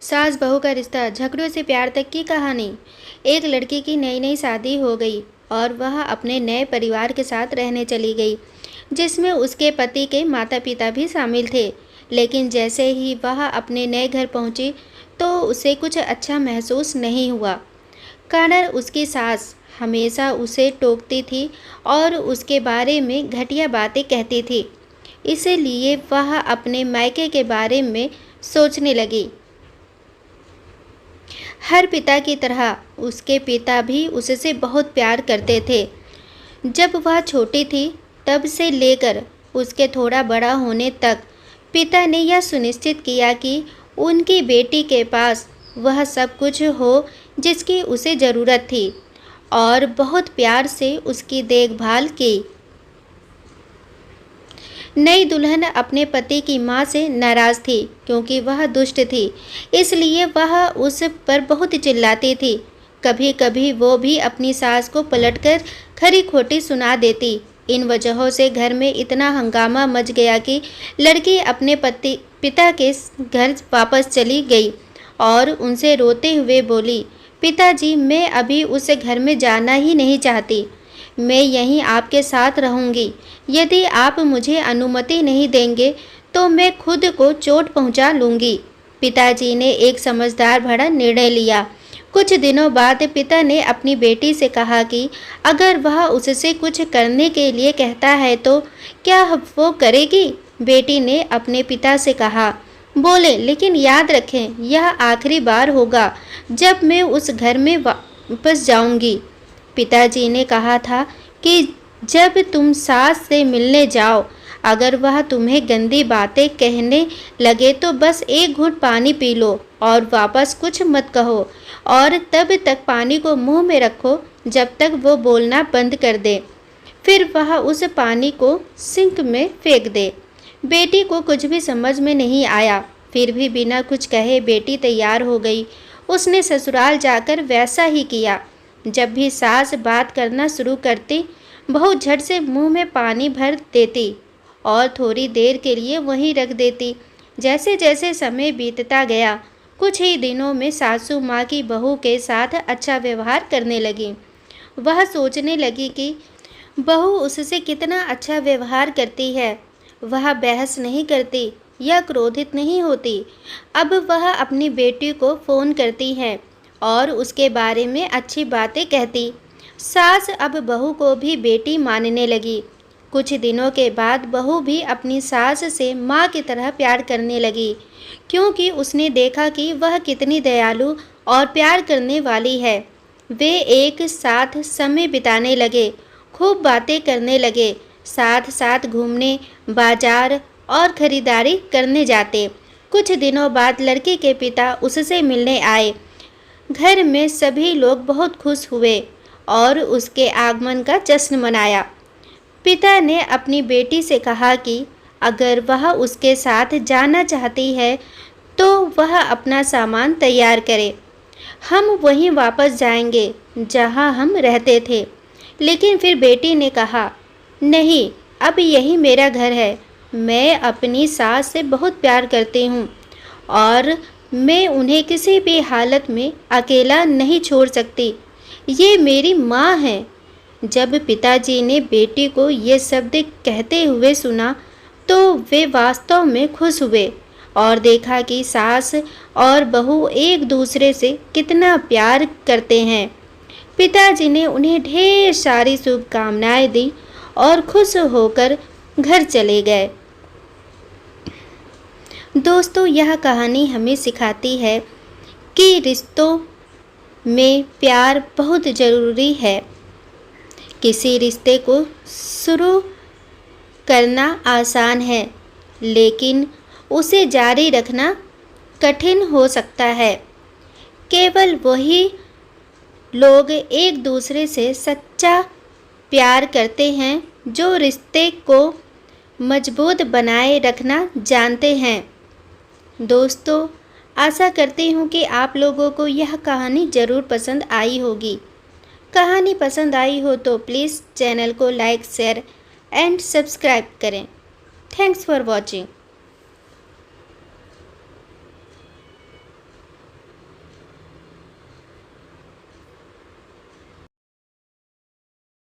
सास बहू का रिश्ता, झगड़ों से प्यार तक की कहानी। एक लड़की की नई नई शादी हो गई और वह अपने नए परिवार के साथ रहने चली गई, जिसमें उसके पति के माता पिता भी शामिल थे। लेकिन जैसे ही वह अपने नए घर पहुंची तो उसे कुछ अच्छा महसूस नहीं हुआ। कारण उसकी सास हमेशा उसे टोकती थी और उसके बारे में घटिया बातें कहती थी। इसीलिए वह अपने मायके के बारे में सोचने लगी। हर पिता की तरह उसके पिता भी उससे बहुत प्यार करते थे। जब वह छोटी थी तब से लेकर उसके थोड़ा बड़ा होने तक पिता ने यह सुनिश्चित किया कि उनकी बेटी के पास वह सब कुछ हो जिसकी उसे ज़रूरत थी, और बहुत प्यार से उसकी देखभाल की। नई दुल्हन अपने पति की मां से नाराज़ थी क्योंकि वह दुष्ट थी, इसलिए वह उस पर बहुत चिल्लाती थी। कभी कभी वो भी अपनी सास को पलटकर खरी खोटी सुना देती। इन वजहों से घर में इतना हंगामा मच गया कि लड़की अपने पिता के घर वापस चली गई और उनसे रोते हुए बोली, पिताजी, मैं अभी उस घर में जाना ही नहीं चाहती। मैं यहीं आपके साथ रहूंगी। यदि आप मुझे अनुमति नहीं देंगे तो मैं खुद को चोट पहुंचा लूंगी। पिताजी ने एक समझदार भरा निर्णय लिया। कुछ दिनों बाद पिता ने अपनी बेटी से कहा कि अगर वह उससे कुछ करने के लिए कहता है तो क्या वो करेगी। बेटी ने अपने पिता से कहा, बोले, लेकिन याद रखें, यह आखिरी बार होगा जब मैं उस घर में वापस जाऊंगी। पिताजी ने कहा था कि जब तुम सास से मिलने जाओ, अगर वह तुम्हें गंदी बातें कहने लगे तो बस एक घूंट पानी पी लो और वापस कुछ मत कहो, और तब तक पानी को मुंह में रखो जब तक वो बोलना बंद कर दे। फिर वह उस पानी को सिंक में फेंक दे। बेटी को कुछ भी समझ में नहीं आया, फिर भी बिना कुछ कहे बेटी तैयार हो गई। उसने ससुराल जाकर वैसा ही किया। जब भी सास बात करना शुरू करती, बहू झट से मुंह में पानी भर देती और थोड़ी देर के लिए वहीं रख देती। जैसे जैसे समय बीतता गया, कुछ ही दिनों में सासू माँ की बहू के साथ अच्छा व्यवहार करने लगी। वह सोचने लगी कि बहू उससे कितना अच्छा व्यवहार करती है। वह बहस नहीं करती या क्रोधित नहीं होती। अब वह अपनी बेटी को फ़ोन करती है और उसके बारे में अच्छी बातें कहती। सास अब बहू को भी बेटी मानने लगी। कुछ दिनों के बाद बहू भी अपनी सास से माँ की तरह प्यार करने लगी, क्योंकि उसने देखा कि वह कितनी दयालु और प्यार करने वाली है। वे एक साथ समय बिताने लगे, खूब बातें करने लगे, साथ साथ घूमने, बाजार और खरीदारी करने जाते। कुछ दिनों बाद लड़की के पिता उससे मिलने आए। घर में सभी लोग बहुत खुश हुए और उसके आगमन का जश्न मनाया। पिता ने अपनी बेटी से कहा कि अगर वह उसके साथ जाना चाहती है तो वह अपना सामान तैयार करे। हम वहीं वापस जाएंगे जहां हम रहते थे। लेकिन फिर बेटी ने कहा, नहीं, अब यही मेरा घर है। मैं अपनी सास से बहुत प्यार करती हूँ और मैं उन्हें किसी भी हालत में अकेला नहीं छोड़ सकती। ये मेरी माँ है। जब पिताजी ने बेटी को ये शब्द कहते हुए सुना तो वे वास्तव में खुश हुए और देखा कि सास और बहू एक दूसरे से कितना प्यार करते हैं। पिताजी ने उन्हें ढेर सारी शुभकामनाएं दी और खुश होकर घर चले गए। दोस्तों, यह कहानी हमें सिखाती है कि रिश्तों में प्यार बहुत ज़रूरी है। किसी रिश्ते को शुरू करना आसान है, लेकिन उसे जारी रखना कठिन हो सकता है। केवल वही लोग एक दूसरे से सच्चा प्यार करते हैं जो रिश्ते को मजबूत बनाए रखना जानते हैं। दोस्तों, आशा करती हूँ कि आप लोगों को यह कहानी ज़रूर पसंद आई होगी। कहानी पसंद आई हो तो प्लीज़ चैनल को लाइक, शेयर एंड सब्सक्राइब करें। Thanks for watching.